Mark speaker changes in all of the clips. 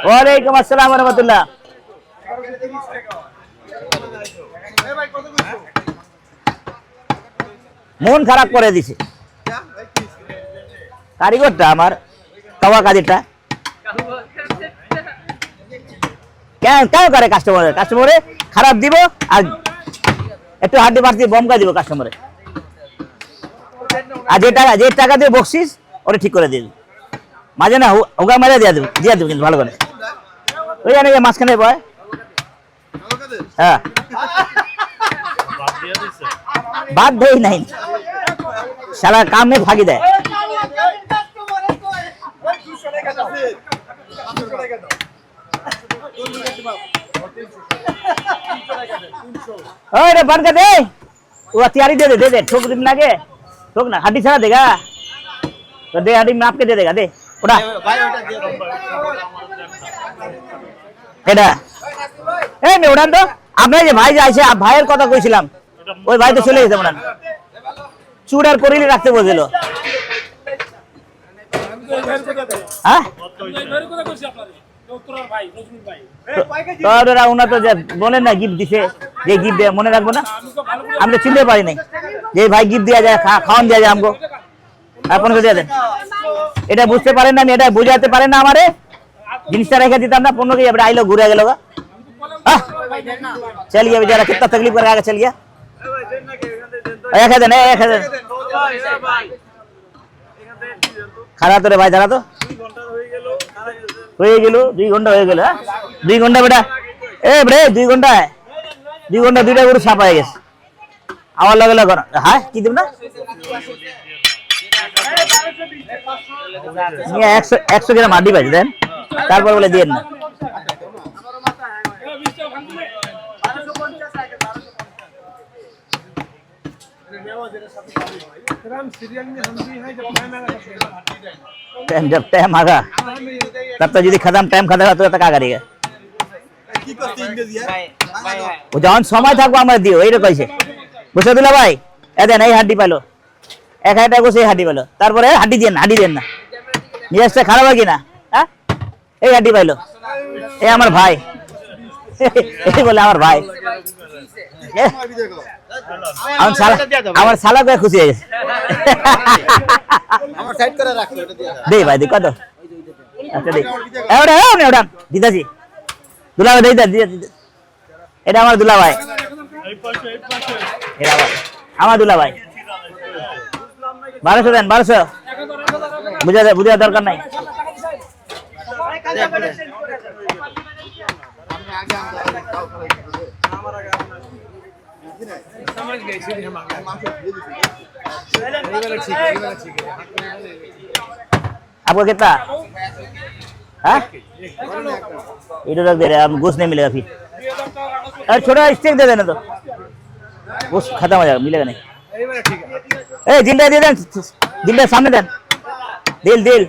Speaker 1: ওয়ালাইকুম আসসালাম ওয়া রাহমাতুল্লাহ। মন খারাপ করে দিছে কারিগরটা আমার, তাওয়া কাজেরটা কেন কেন করে কাস্টমারে খারাপ দিব আর একটু হাড্ডি বাড়তি বমকা দিব কাস্টমারে, আর যে টাকা দিয়ে বকশিস ওটা ঠিক করে দিয়ে মাঝে না হোগা মাঝে দিয়ে দেবো কিন্তু ভালো করে ওই জানে মাঝখানে বয়। হ্যাঁ বাদ দেই নাই সারা কামে ফাঁকি দেয়। ओए बंद कर दे, वो तैयारी दे दे ठोक दिन ना के ठोक ना हड्डी सारा देगा तो दे हड्डी नाप के दे देगा दे उड़ा এটা এই নে উড়ান তো আপনি যে ভাই যাইছে ভাইয়ের কথা কইছিলাম ওই ভাই তো চলে গেছে উড়ান চুড়ার করিলে রাখতে বলেছিল। হ্যাঁ উনা তো বলেন না গিফট দিছে যে গিফট দেয় মনে রাখবো না, আমি তো চিনতে পারি নাই যে ভাই গিফট দেওয়া যায় খাওয়ান দেওয়া যায় আমগো আপনাকে দিয়ে দেন। এটা বুঝতে পারেন না, আমি এটা বুঝাতে পারেন না আমারে জিনিসটা রেখে दिता ना 15 के अब आइलो घुरे गेलो चल गया बेचारा कितना तकलीफ कर आगे चल गया। খারাপ তো রে ভাই দাঁড়া তো হয়ে গেল 2 ঘন্টা হয়ে গেল। 2 ঘন্টা বেটা এ রে 2 ঘন্টা দুইটা গরু ছাপা হয়ে গেছে আমার লাগে লাগে হ্যাঁ কি দিব না 100 গ্রাম আড্ডি পাইছে দেন তারপর বলে দিয়েন না। जब टाइम आगा तब तक यदि खत्म टाइम खत्म तो तक आगा रहेगा वो जौन समय থাকবো আমরা দিও এইটা কইছে বুঝছো দিলা ভাই এ দেন এই হাড্ডি পাইলো এক হাজার টাকা সেই হাড্ডি পাইলো তারপরে হাড্ডি দেন না মিজাজটা খারাপ হয় কিনা হ্যাঁ এই হাড্ডি পাইলো এই আমার ভাই এই বলে আমার ভাই আমার শালা করে খুশি হয়ে গেছে আমার সাইড করে রাখো এটা দিয়ে দে ভাই দে কত আচ্ছা দে ওটা দিদাজি দুলা ভাই দে এটা আমার দুলা ভাই এটা আমার দুলা ভাই 1200 দেন 1200 বুঝা দরকার নাই आपको कितना हाँ इधर रख दे रहे अब गोश्त नहीं मिलेगा फिर अरे छोटा स्टेक दे देना तो गोश्त खत्म हो जाएगा मिलेगा नहीं। ए जिंदा दे दें जिंदा सामने दें दिल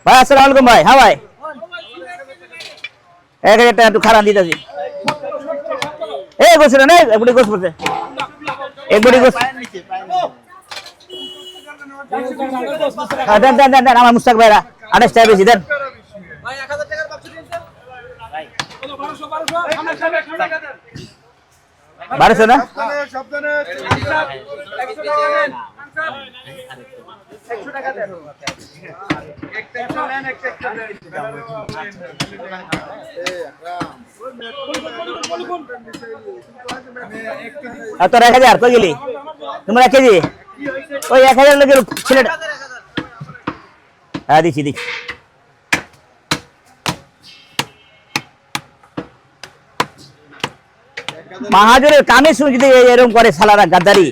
Speaker 1: भाई अस्सलाम वालेकुम भाई। हाँ भाई 1000 টাকা একটু খারাপ দিতেছি এই গোশ্ত না এক বড়ি গোশ্ত পড়ছে এক বড়ি গোশ্ত দেন আমার মুস্তাক ভাইরা 28 টাকা বেশি দেন ভাই 1000 টাকার বাক্স দিন স্যার ভাই 1200 না শব্দনে 100 টাকা দেন 100 টাকা দেন একটা নেন একটা তো 1000 কই গেলি তোমরা কেজি ওই 1000 লোকের ছেলেটা হ্যাঁ দিছি মাহাজুরের কামে শুনে যদি এরকম করে সালারা গাদ্দারি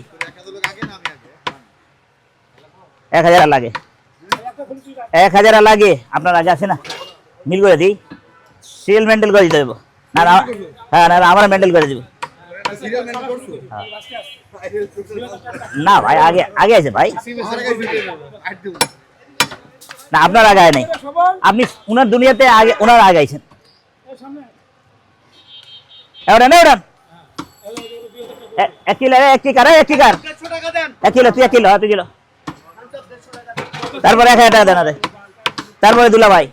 Speaker 1: 1000 লাগে 1000 লাগে আপনার আগে আছে না মিল করে দিই সিরিয়াল মেন্টেল করে দিতে দেবো না হ্যাঁ না আমরা মেন্টেল করে দেবো না ভাই আগে আছে ভাই না আপনার আগে নাই আপনি উনার দুনিয়াতে আগে ওনার আগে আইছেন এবার না ওরা 1 কিলো 1 কি করে 1 কি কর 1 কিলো তুই 1 কিলো তুই কিলো তারপরে 1000 টাকা দেন তারপরে দুলা ভাই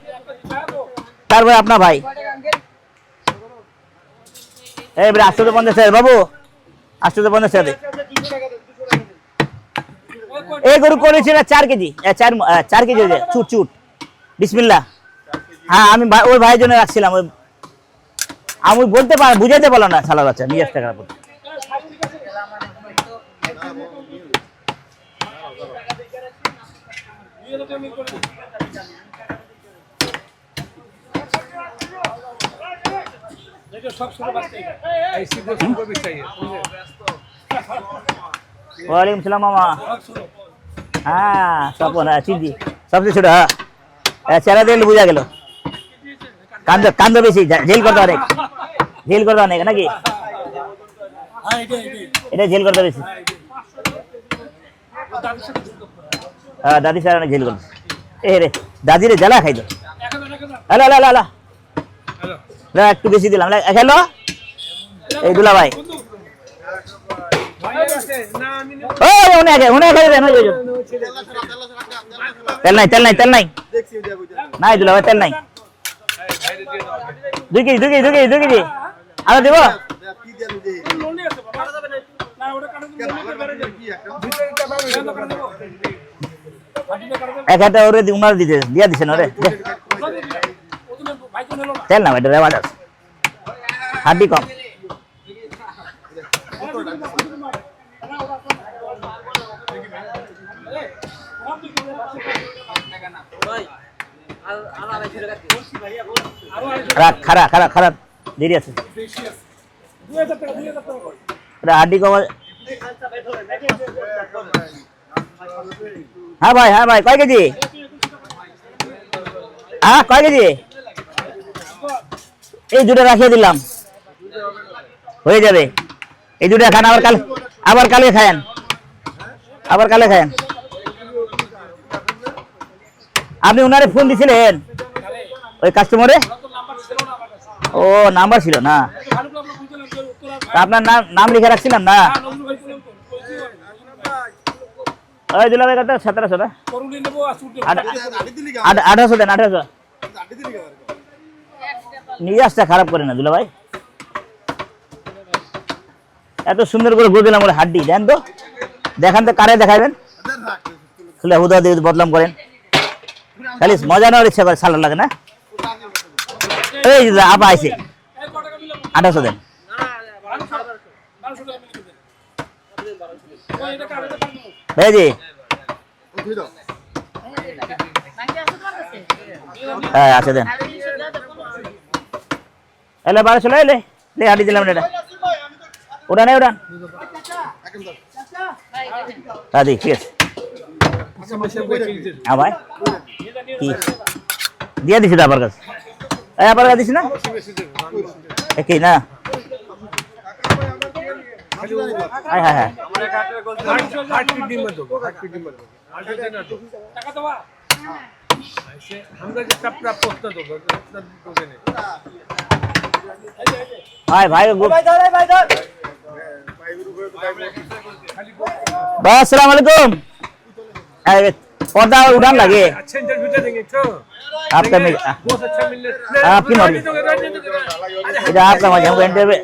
Speaker 1: তারপরে আপনার ভাই এবারে 850 টাকা বাবু, 850 টাকা। এই গরু করেছিল 4 কেজি, 4 কেজি হয়ে যায় চুট চুট। বিসমিল্লাহ। হ্যাঁ আমি ওই ভাইয়ের জন্য রাখছিলাম, ওই আমি বলতে পার বুঝাইতে পারলাম না শালা বাচ্চা নিয়ে আসতে খারাপ। वालेकुम सलाम मामा। हाँ सब चिंती सबसे छोटा। हाँ चेहरा देख बुझा गल कांद कांद बेसि झेल करते अनेक झेल करते अनेक ना कि এটা झेल करते बेसि। हाँ दादी सारा झेल करते ए रे दादी रे জ্বালা খাই তো। হ্যালো হ্যালো হ্যালো না একটু বেশি দিলাম। হ্যালো এই দুলা ভাই তেল নাই তেল নাই তেল নাই নাই দুলা ভাই তেল নাই। 2 কেজি 2 কেজি 2 কেজি 2 কেজি আরো দেব। এক হাতে ওরে উনার দিতে দিয়া দিছেন ওরে তেল না ভাই রেওয়াজ আছে হাড্ডি কম। খারাপ খারাপ খারাপ দেরি আছে হাড্ডি কম। হ্যাঁ ভাই কয় কেজি? হ্যাঁ কয় কেজি? এই দুটো রাখিয়ে দিলাম হয়ে যাবে। এই দুটো খান আবার কালে খায়েন আবার কালে খায়েন। আপনি ওনারে ফোন দিছিলেন ওই কাস্টমারে? ও নাম্বার ছিল না, আপনার নাম লিখে রাখছিলাম না। ওই দিলাম কত 1700 না 1800 দেন 1800 নিয়ে আসতে খারাপ করে না দুলা ভাই। এত সুন্দর করে গরু দিলাম বলে হাড্ডি দেন তো দেখান তো কারে দেখাবেন খুলে হুদা দিয়ে বদলাম করেন খালি মজা নেওয়ার ইচ্ছা করে সালাদ লাগে না। এই আপা আইছে 1800 দেন। ভাইজি হ্যাঁ আচ্ছা দেন এলে 1200 লে লে হাড্ডি দিলাম এটা উড়ান উড়ান দাদি ঠিক আছে। হ্যাঁ ভাই কি দিয়ে দিছি তো আপনার কাছে? আপনার কাছে দিছি না একই না? হ্যাঁ হ্যাঁ হ্যাঁ ভাই भाई अस्सलाम वालेकुम। पर्दा उड़ान लगे आपका आपकी मर्जी इधर आपका मर्जी हमको इंटरव्यू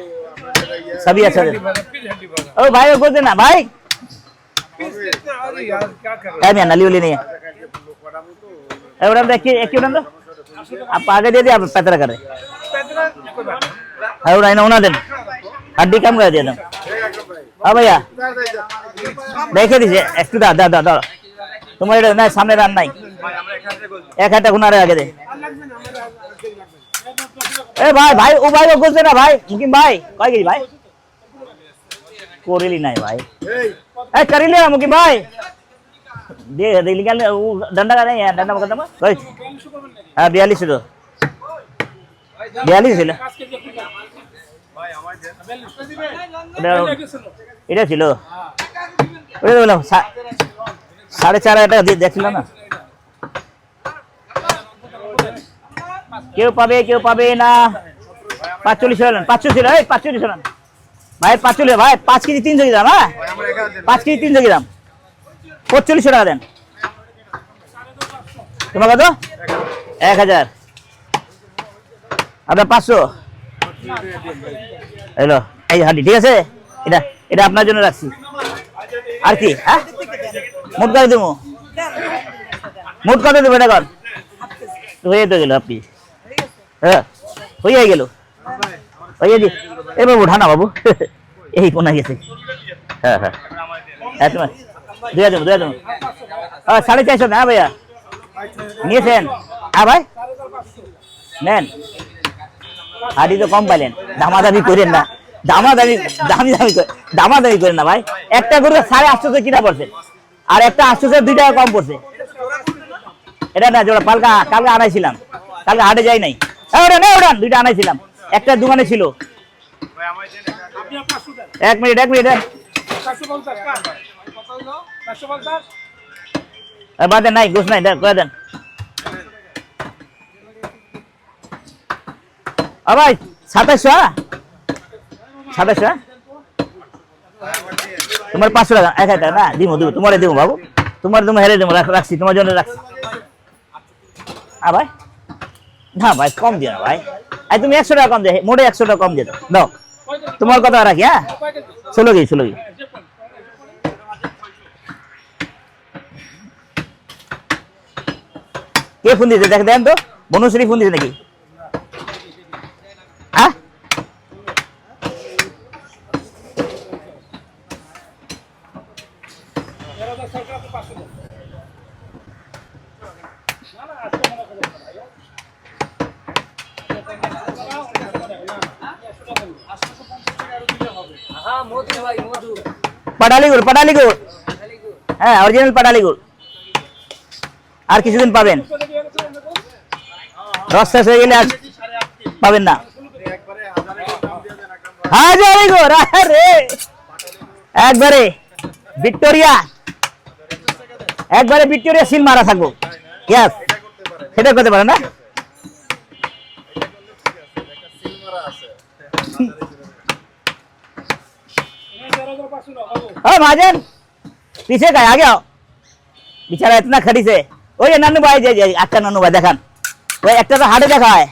Speaker 1: सभी अच्छा दे। ओ भाई वो देना भाई क्या नहीं नली वाली नहीं है उड़ान देखिए एक उड़ान दो आप आगे दे दिए आप पैतरा कर रहे है उड़ान उड़ा देना हड्डी कम कर दिया तुम। हाँ भैया देखे दीजिए একটু দা দা দা তোমার এটা না সামনে রান নাই এক হাতে গুনারে আগে দে। এ ভাই ও ভাই ও গোছ দে না ভাই মুকিম ভাই কয় গেছি ভাই कोरेली नहीं भाई ए कर ले मुकी भाई दे दे निकाल वो डंडा का नहीं है डंडा पकड़ दमा भाई हां 42 दो 42 ছিল ভাই আমার এটা ছিল ওই বললাম 4.5 টাকা দেখছিল না কেউ পাবে না 45 হলেন 500 ছিল এই 45 হলেন ভাই 45 ভাই 5 কেজি 300 গ্রাম। হ্যাঁ 5 কেজি 300 গ্রাম 45 টাকা দেন। তোমার কত 1000 আপনার 500 হ্যালো, এই হাঁটি ঠিক আছে, এটা এটা আপনার জন্য রাখছি। আর কি হ্যাঁ, মোট কত দেবো, মোট কত দেবো এটা কর, হয়ে তো গেল আপনি, হ্যাঁ হয়ে গেল, হয়ে দি এ বাবু ঠান্ডা বাবু এই কোনা গেছে, হ্যাঁ হ্যাঁ হ্যাঁ তোমার 2000 দেবো 450 না ভাইয়া নিয়েছেন, হ্যাঁ ভাই নেন, হাঁটি তো কম পাইলেন, দামাদামি করেন না, দামাদামি দামাদামি করেন না ভাই, একটা গরু 850 কিনা পড়ছে আর একটা 800 2 টাকা কম পড়ছে, এটা না জোড়া কালকে আনাইছিলাম, কালকে হাটে যাই নাই, ওড়ান 2টা আনাইছিলাম, একটা দোকানে ছিল, 1 মিনিট বাদে নাই গোস নাই করে দেন ভাই, 2700 তোমার 500 টাকা 1000 টাকা না দিব তোমার দেবো বাবু, তোমার তুমি হেরে দেবো, রাখছি তোমার জন্য রাখছি, ভাই না ভাই কম দিও না ভাই, তুমি 100 টাকা কম দিয়ে, মোটে 100 টাকা কম দিয়ে দাও, তোমার কথা রাখি, হ্যাঁ 16 কে ফোন দিয়েছে দেখেন তো, বনশ্রী ফোন দিয়েছে নাকি, হ্যাঁ পাটালি গুড় হ্যাঁ অরিজিনাল পাটালি গুড়, আর কিছুদিন পাবেন, রস শেষ হয়ে গেলে আর পাবেন না, একবারে ভিক্টোরিয়া সিল মারা থাকবো, সেটা করতে পারে না, महाजन पीछे का आ गया बेचारा इतना खड़ी से, ওই নানু ভাই যে একটা নানু ভাই দেখান, ওই একটা তো হাটে দেখা হয়,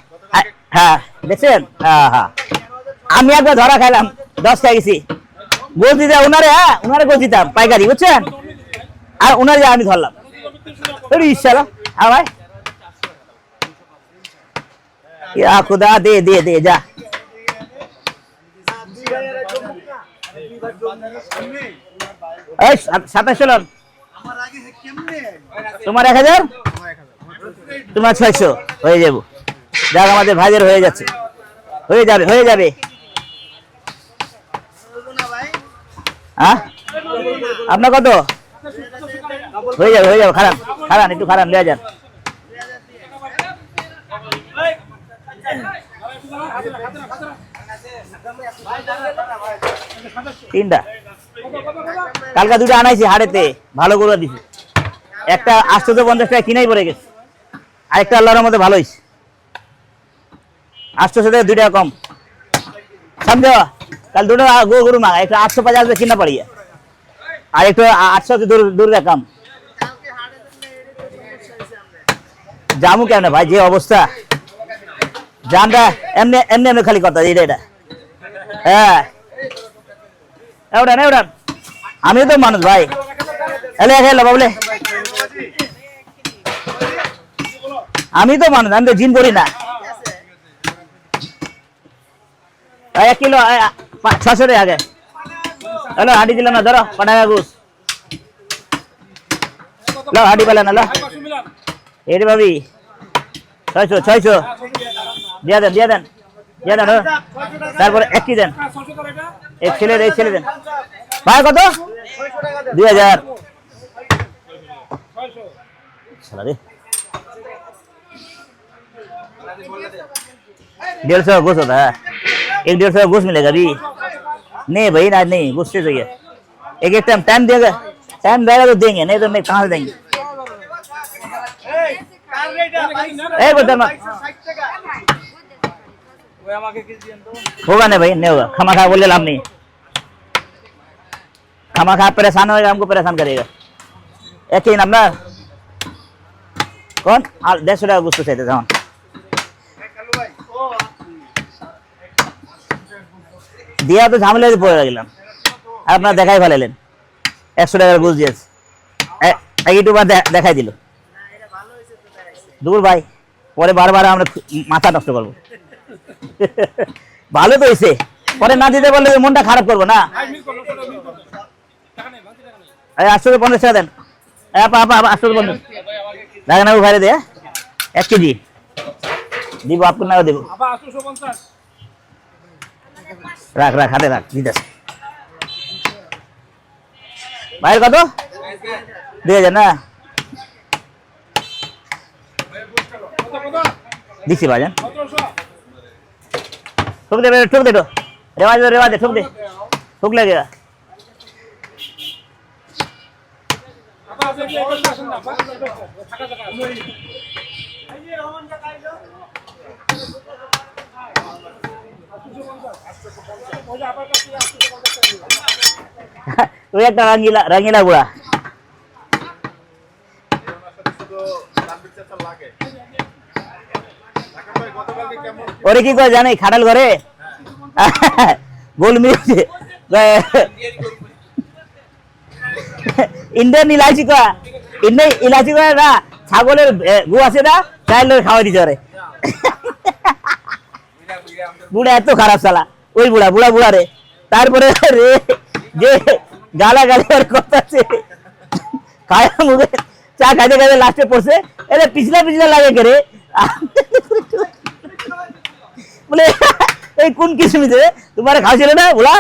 Speaker 1: হ্যাঁ দেখছেন, হ্যাঁ হ্যাঁ আমি একবার ধরা খাইলাম 10 টাকা গেছি, গোল দিতে ওনারে, হ্যাঁ ওনারে গোল দিতাম পাইকারি বুঝছেন, আর ওনারে আমি ধরলাম, ইনশাআল্লাহ হ্যাঁ ভাই, ইয়া খুদা দে দে দে যা, এই 2700 তোমার 1000 তোমার 600 হয়ে যাবো, যাক আমাদের ভাইদের হয়ে যাচ্ছে, হয়ে যাবে হ্যাঁ আপনার কত হয়ে যাবে, খারাপ একটু খারাপ 2000 তিনটা, কালকে 2টা আনাইছি হাড়েতে, ভালো করে দিছি, একটা 850 টাকা কিনাই পড়ে গেছে, আরেকটা আল্লাহর মধ্যে ভালো হয়েছে, 800 টাকা 2 টাকা কম समझो, कल 2টা গরু মাঙা, একটা 850 কিনা পড়ি, আর একটু 800 দূর কম জামু কেন ভাই, যে অবস্থা জানটা এমনি খালি কথা এটা, হ্যাঁ এওড়ান আমি তো মানুষ ভাই, এলে খেলো বাবলে, আমি তো মানুষ, আমি তো জিন করি না, 1 কিলো 600 টাকা আগে, হ্যালো হাঁটি দিলাম না, ধরো পাটাকা ঘুষ লো, হাঁটি পেলে না লো, এরে ভাবি 600 দিয়ে দেন তারপরে 1 কি দেন, এক ছেলে দেন ভাই, কত 2000 रे 150 घुस होता है, 150 घुस मिलेगा अभी, नहीं भाई ना नहीं घुस से चाहिए, एक टाइम देगा, टाइम देगा तो देंगे, नहीं तो नहीं कहाँ से देंगे, होगा नहीं भाई, नहीं होगा, खामा खा बोले लाभ नहीं, खामा खा परेशान होगा, हमको परेशान करेगा, एक ही नंबर कौन 150 টাকা গুস্ত চাইতে, দিয়া তো ঝামেলা পড়ে গেলাম, আপনার দেখাই ফেলালেন 100 টাকার ঘুষ দিয়েছে, ইউটিউবার দেখাই দিল। দূর ভাই, পরে বারবার আমরা মাথা নষ্ট করবো। ভালো তো হয়েছে, পরে না দিতে পারলে মনটা খারাপ করবো না। 850 টাকা দেন, 850 দেখেন না ভাইরে দে 1 কেজি দিব, আপনাকে দেবো। রাখ রাখ, হাতে রাখ, দিতেছে ভাইয়ের কত 2000 না দিচ্ছি ভাইজান। ठोक दे तो रेवा दे ठोक दे, ठोक लगेगा। ওই একটা রঙিলা রঙিলা বুড়া, ওরে কি করে জানে খাটাল করে গোল মির্চ ইন্ডিয়ান ইলাচি করা, ইন্ডিয়ান ইলাচি করে না, ছাগলের গু আছে না, চাইল খাওয়া দিতে পারে। বুড়া এত খারাপ শালা, ওই বুড়া বুড়া বুড়া রে। তারপরে রে যে গালা গালি কথা আছে, খায়া মুখে চা খাইতে খাইতে লাস্টে পড়ছে, এরে পিছলা পিছলা লাগে করে বলে এই কোন কিসমিতে তোমার খাওয়াছিল না বলা,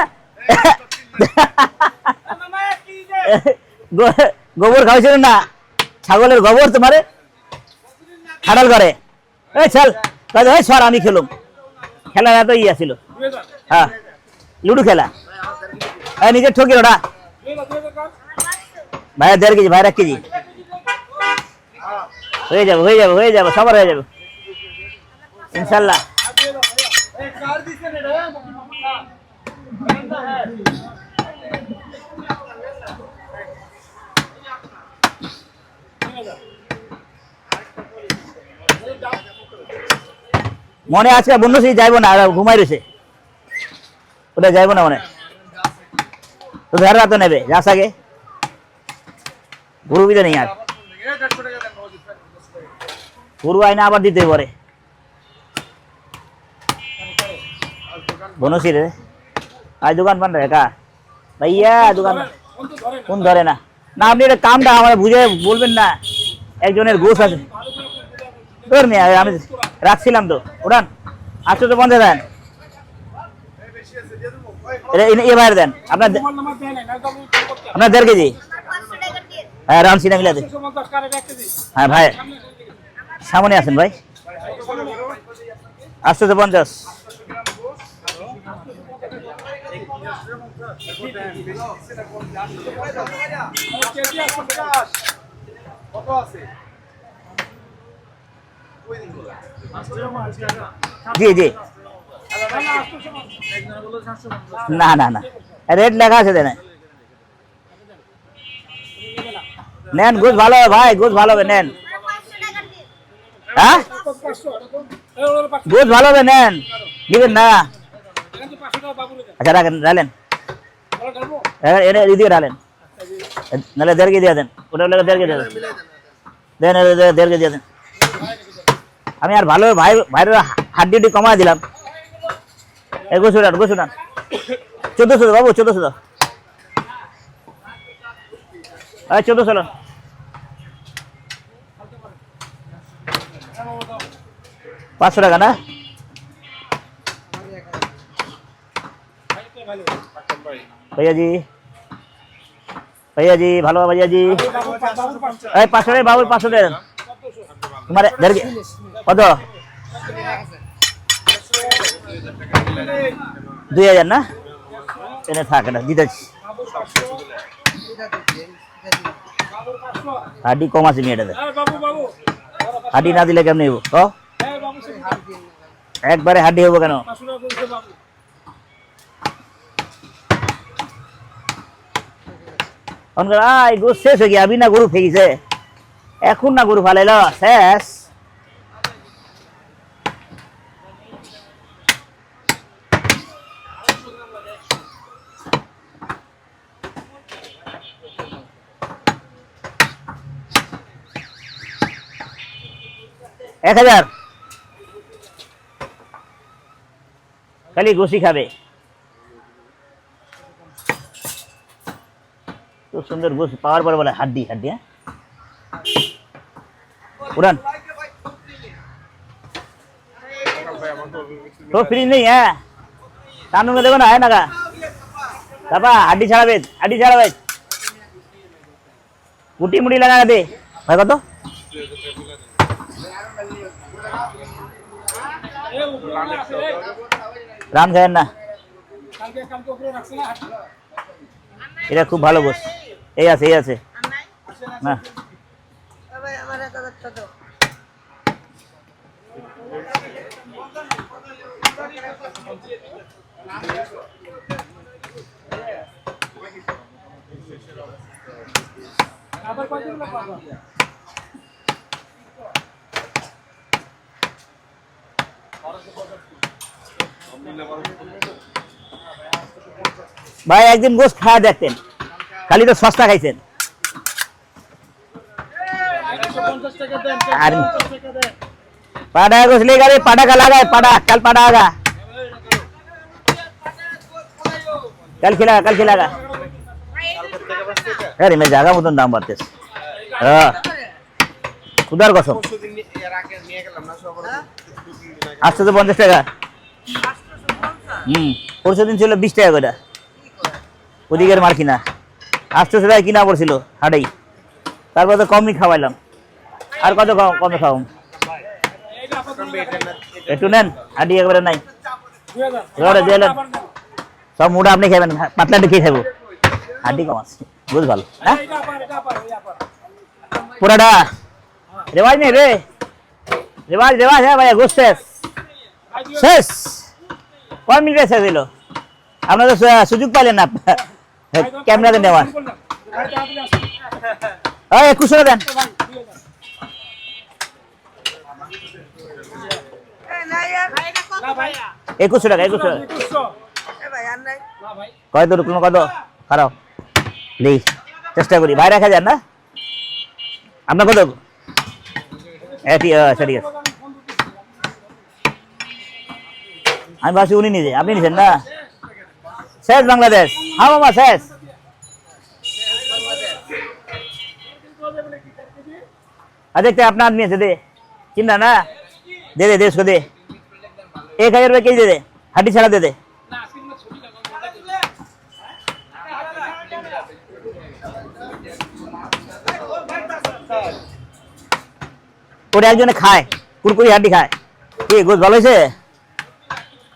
Speaker 1: গোবর খাওয়াছিল না, ছাগলের গোবর তোমারে খাটাল করে। এই চল সর, আমি খেলুম, খেলা এত ইয়ে ছিল। হ্যাঁ লুডু খেলা, নিজে ঠকিল ওটা ভাইয়া 1.5 কেজি, ভাইয়ের 1 কেজি হয়ে যাবে, হয়ে যাবে, হয়ে যাবে, সবার হয়ে যাবে ইনশাল্লাহ। মনে আজকে বন্ধু সেই যাইব না, ঘুমাই রয়েছে, ওটা যাইব না মনে তো ধর রাত নেবে, যাস আগে গরু বিদে নেই আর গরু আইনা আবার দিতে পারে। বনসি রে আজ দোকান বন্ধ রে কা ভাইয়া, দোকান কোন ধরে না না, আপনি এটা কামটা আমার বুঝে বলবেন না, একজনের গোস আছে তোর মেয়ে, আমি রাখছিলাম তো উড়ান 850 দেন, এ বাইরে দেন আপনার 1.5 কেজি। হ্যাঁ রাম সিনা মিলাতে, হ্যাঁ ভাই সামনে আছেন ভাই 850। জি জি না না না, রেট লেখা আছে দেন, নেন গোস ভালো হবে ভাই, গোস ভালো হবে নেন। হ্যাঁ গোস ভালো হবে নেন, দিবেন না? আচ্ছা রাখেন, ডালেন এদিকে ডালেন, নাহলে 1.5 কেজি দিয়ে দেন, ওটা 1.5 কেজি দেন, দেন 1.5 কেজি দিয়ে দেন। আমি আর ভালো ভাই ভাইয়ের হাড্ডি কমায় দিলাম। এই গোস উঠান, গোস উঠান 1400 বাবু, 1400 1400 500 টাকা না? भैया जी, भैया जी ভালো भैया जी, এই 500 রে বাবু 500 দেন তোমারে 1.5 কত 2000 না, এনে থাক না দিতেছি, হাড্ডি কম আছে নিয়ে এটা, হাড্ডি না দিলে কেমন হইব ক, একবারে হাড্ডি হবো কেন? গরু শেষ হয়ে গিয়ে, আবি না গরু ফেকিছে, এখন না গরু ফালাইল শেষ। 1000 খালি গোশি খাবে তো সুন্দর গোশ পাওয়ার পরে বলে হাড্ডি হাড্ডি হ্যাঁ उड़ान तो फ्री नहीं है तानू में देखो ना है ना का पापा हड्डी छाड़ा बेच कुटी मुड़ी लगा दे भाई को तो राम खाए ना এটা খুব ভালো গোশ এই আছে না भाई एक दिन गोश्त खाया देखतें खाली तो सस्ता खाइছেন पाड़ा गोश्त लेगा रे पाड़ा का लगा है पाड़ा कल पाड़ा आगा कल खिलागा अरे मैं जागा मुतन दाम बढ़ते हाँ उधर कसम आज तो 50 টাকা পরশু দিন ছিল 20 টাকা করে ওদিকের মার কিনা আসতে সেটাই কিনা পড়ছিল হাড়াই তারপর তো কমই খাওয়াইলাম আর কত কমে খাওয়াম একটু নেন হাড্ডি একবারে নাই সব মুড়া আপনি খাবেন পাতলাটা খেয়ে খাবো হাড্ডি কম আছে বুঝ ভালো হ্যাঁ পুরাটা রেওয়াজ নেই রে রেওয়াজ হ্যাঁ ভাই গোশ শেষ কয় মিনিটে শেষ হলো আপনারা তো সুযোগ পাইলেন না ক্যামেরাতে নেওয়ার 21 টাকা দেন একুশশো টাকা কয় তো কোনো কত খারাপ নেই চেষ্টা করি ভাই রাখা যান না আপনার কত ঠিক আছে আমি ভাবছি উনি নিজে আপনি নিছেন না শেষ বাংলাদেশ হ্যাঁ মামা শেষ देखते अपना आदमी है दे चिंता ना दे उसको दे 1000 रुपये केजी दे हड्डी छाड़ा दे ওটা একজনে খায় কুরকুরি হাড্ডি খায় কি গোশ ভালো হয়েছে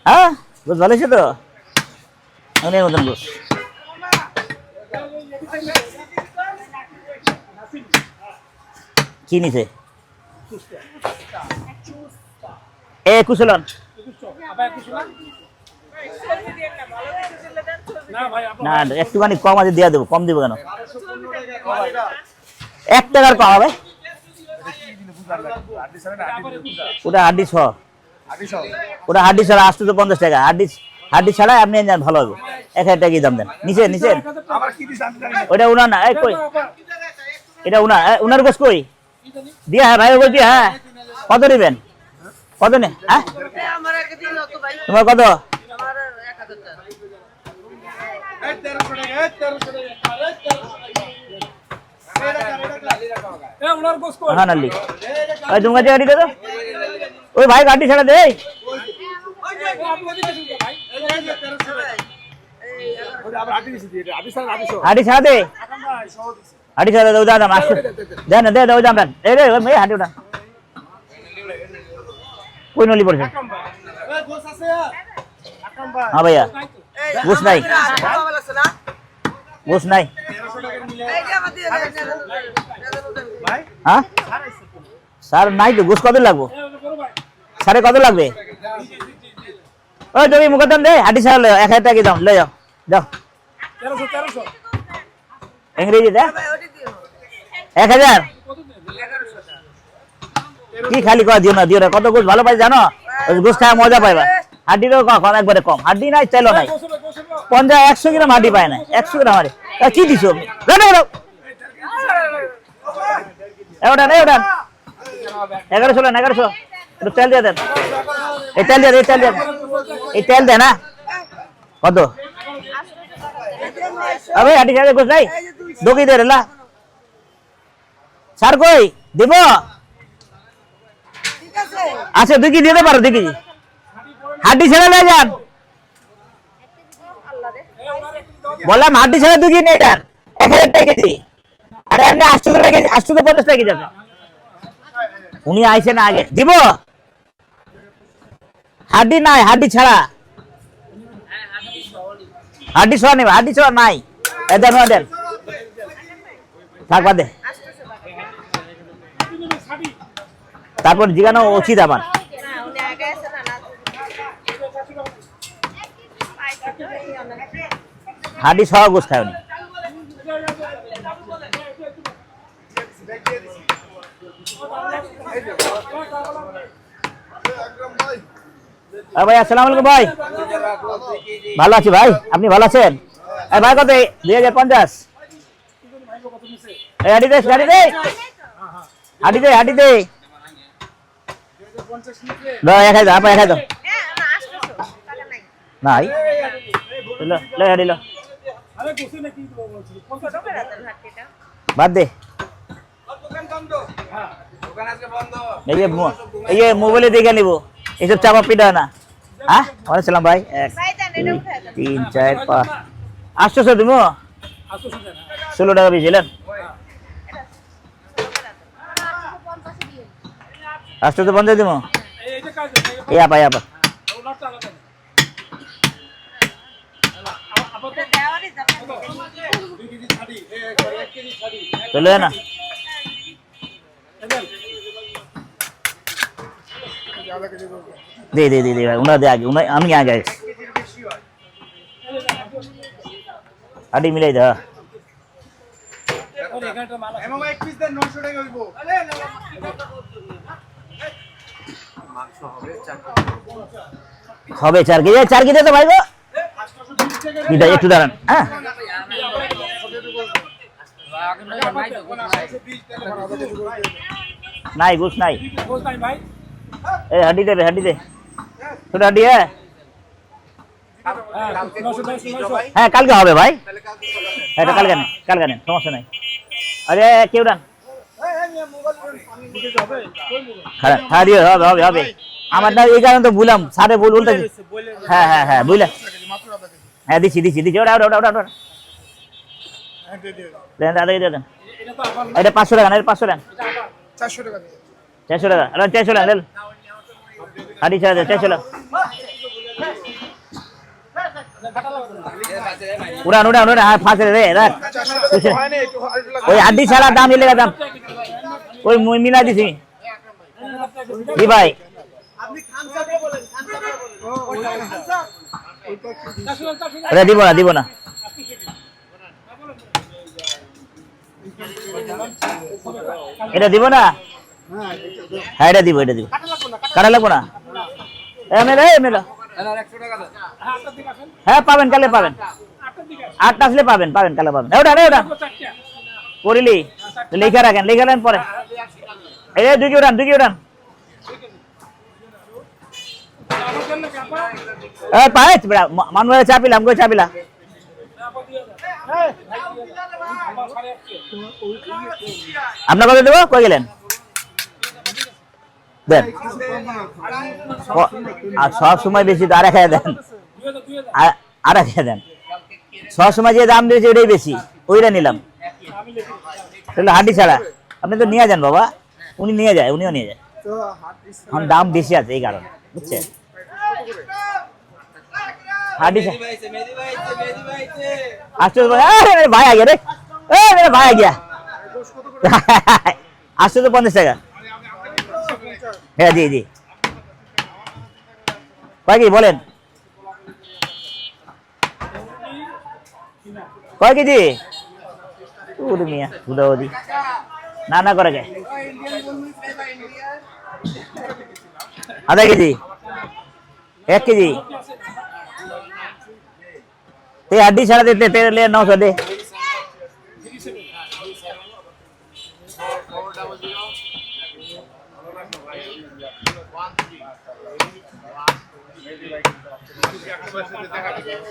Speaker 1: হ্যাঁ গোশ ভালো হয়েছে তো অনেক মতন গোশ কি নিছে এ কুশলন না একটুখানি কম আছে দিয়ে দেবো কম দিব কেন 1 টাকার কম হবে ওটা হাড্ডি 6 ওটা হাড্ডি ছাড়া আসতে তো 50 টাকা হাড্ডি ছাড়া আপনি জান ভালো হবে 1000 টাকা দাম দেন নিচে ওটা উনা না এই কই এটা উনার গোশ কই দিয়া হ্যাঁ ভাই গোশ দিয়া হ্যাঁ কত নেবেন কত নে হ্যাঁ তোমার কত हाँ नल्ली दूंगा गाड़ी दे दो ओए भाई गाड़ी छड़ा दे हाड़ी छड़ा दे हाड़ी छड़ा दे उधर मास्टर दे ना दे दे उधर मैं ए रे मैं हाड़ी उधर कोई नली पड़ जाए हाँ भैया घुस नहीं हाँ सर नहीं तो घुस कत लागबो सारे कत लागबे ओए তুমি মুকদ্দম দে হাডি ছাড়া লও 1000 টাকা দাও লও যাও 1300 ইংরেজি দে 1000 কি খালি কয় দিও না কত গোশ ভালো পাই জানো গোশ খায় মজা পাইবা হাডি তো কম একবারে কম হাডি নাই চলো নাই 50 100 গ্রাম হাডি পায় না 100 গ্রাম হাডি কি দিছো এটা 1100 নেন 1100 একটু তেল দিয়ে দেন এই তেল দিয়ে এই তেল দেন না কত আবে হাঁটি ছাড়া গোস নাই দোকি দে রেলা স্যার কই দেব আচ্ছা 2 কেজি দিতে পারো 2 কেজি হাঁটি ছেড়ে নিয়ে যান বললাম হাঁটি ছেড়ে 2 কেজি নেই এটা 1000 টাকা কেজি আরে আপনি 800 টাকা কেজি 850 টাকা কেজি আছে উনি আইছে না আগে দিব হাড্ডি নাই হাড্ডি ছাড়া হাড্ডি সহ নেবে হাড্ডি সহ নাই দেন দেন থাক বাদে তারপর জিগানো উচিত আমার হাড্ডি সহ গোস খায় উনি ভাই আসসালামু আলাইকুম ভাই ভালো আছি ভাই আপনি ভালো আছেন ভাই কত 2050 হাঁটি দে হাঁটি দে এক দাও নাই বাদ দে এই মোবাইলে দেখে নিব এইসব চাপা পিটা না হ্যাঁ সালাম ভাই 1 2 3 4 5 800 দিব 16 টাকা বেশিলেন 850 দিব এই আপা চলে না दे भाई उन्हें दे आगे उन्हें हम यहाँ गए आड़ी मिले था হবে 4 কেজি তো ভাই গো দিদা একটু দাঁড়ান হ্যাঁ নাই গোস নাই ভাই ए हड्डी दे छोटा हड्डी है হ্যাঁ কালকে হবে ভাই এটা কালকে নেন সমস্যা নাই আরে কেউ ডান হ্যাঁ দিও হবে আমার না এই কারণে তো বললাম সারে বলতে হ্যাঁ বুঝলা হ্যাঁ দিছি ওটা দেন দাদা দেন এটা 500 টাকা না 500 টাকা 400 টাকা 400 টাকা দেন হাঁটি ছাড়া 400 টাকা উড়ান হ্যাঁ ফাঁসে রে রাখ ওই হাঁটি ছাড়া দাম মিলেগা দাম ওই মই মিলা দিছি জি ভাই আরে দিব না এটা দিব না হ্যাঁ এটা দিব কাটা লাগবো না মেলা হ্যাঁ পাবেন কালে পাবেন 8টা আসলে পাবেন কালে পাবেন ওটা করিলি লেখা রাখেন পরে এই 2 কি উড়ান পায়ে মানুষ চাপিলাম আপনার কথা দেবো কই গেলেন দেন আর সব সময় বেশি তো আর খেয়ে দেন সব সময় যে দাম দিয়েছে ওটাই বেশি ওইটা নিলাম তাহলে হাঁটি ছাড়া আপনি তো নিয়ে যান বাবা উনিও নিয়ে যায় এখন দাম বেশি আছে এই কারণে বুঝছেন हाडी से भाई आ गया रे मेरा भाई आ गया 850 টাকা হ্যাঁ জি ভাই কি বলেন কয় কেজি ওরে মিয়া বুদাওদি না করে কে আধা কেজি 1 কেজি ते हड्डी छाड़ा देते तेरे लिए 900 दे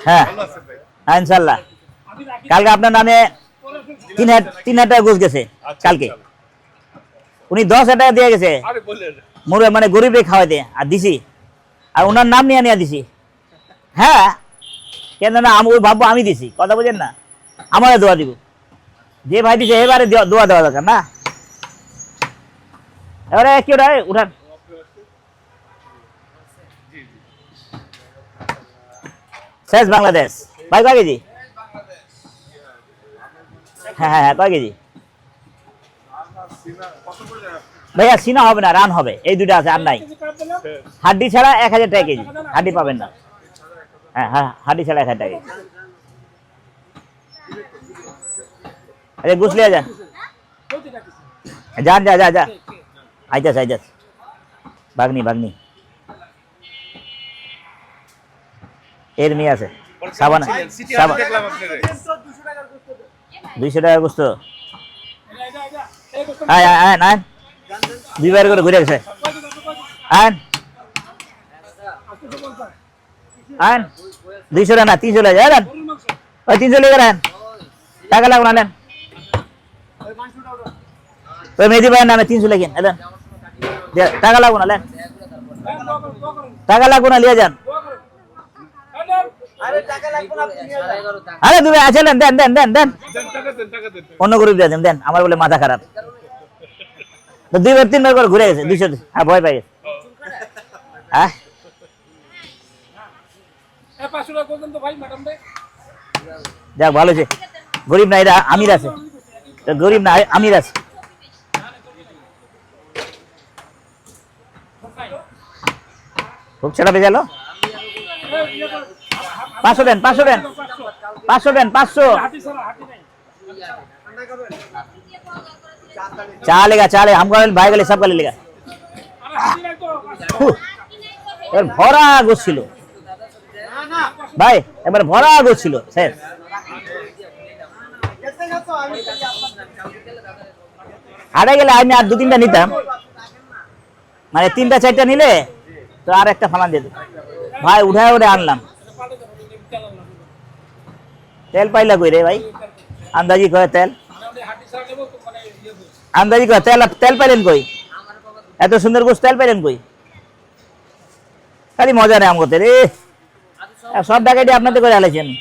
Speaker 1: হ্যাঁ হ্যাঁ ইনশাল্লাহ কালকে আপনার নামে 3,000 টাকা ঘুষ গেছে কালকে উনি 10,000 টাকা দিয়ে গেছে মোরে মানে গরিবে খাওয়াইতে আর দিছি আর ওনার নাম নিয়ে নিয়ে দিছি হ্যাঁ কেন না ওই ভাববো আমি দিছি কথা বুঝেন না আমারে দোয়া দিব যে ভাই দিছে এবারে দোয়া দেওয়া দরকার না এবারে কি ওটা উঠান শেষ বাংলাদেশ ভাই কয় কেজি হ্যাঁ হ্যাঁ হ্যাঁ কয় কেজি ভাইয়া সিনা হবে না রান হবে এই দুটো আছে আর নাই হাড্ডি ছাড়া 1,000 টাকা কেজি হাড্ডি পাবেন না হ্যাঁ হ্যাঁ হাড্ডি ছাড়া 1,000 টাকা কেজি আরে ঘুষ লিয়া যান যান যা যা যা আইতাস আইতাস বাগনি বাগনি এর মেয়ে আছে সাবান 200 টাকা গোস্ত আয় আয় আয় আয় দুইবার করে ঘুরে গেছে আয় আয় 200 টাকা না 300 টাকা যান ওই 300 টাকা নেন টাকা লাগবে না নেন ওই মেহেদি ভাইয়ের নামে 300 লেখেন এলেন টাকা লাগবে না নেন টাকা লাগবে না লিয়ে যান আরে দুবে আছে দেন দেন দেন দেন দেন অন্য গরিব দিয়ে দেন আমার বলে মাথা খারাপ তো 2-3 বার করে ঘুরে গেছে 200 হ্যাঁ ভয় পাই গেছে হ্যাঁ যাক ভালো আছে গরিব না এরা আমির আছে গরিব না আমির আছে খুব ছেড়া বেজালো 500 দেন 500 দেন 500 দেন 500 चालेगा चाले हमको भाई गले सब गले लेगा এবার ভরা গোছ ছিল ভাই এবার ভরা গোছ ছিল স্যার আড়ে গেলে আমি আর 2-3টা নিতাম মানে 3টা-4টা নিলে তো আর একটা ফালান যেত ভাই উঠায় উঠে আনলাম তেল পাইলা কই রে ভাই আন্দাজি কয় তেল আন্দাজি কয় তেল পাইলেন কই এত সুন্দর গোছ তেল পাইলেন কই খালি মজা নেই আমগো রে সব ডাকাইটি আপনাদের করে আলাইছি আমি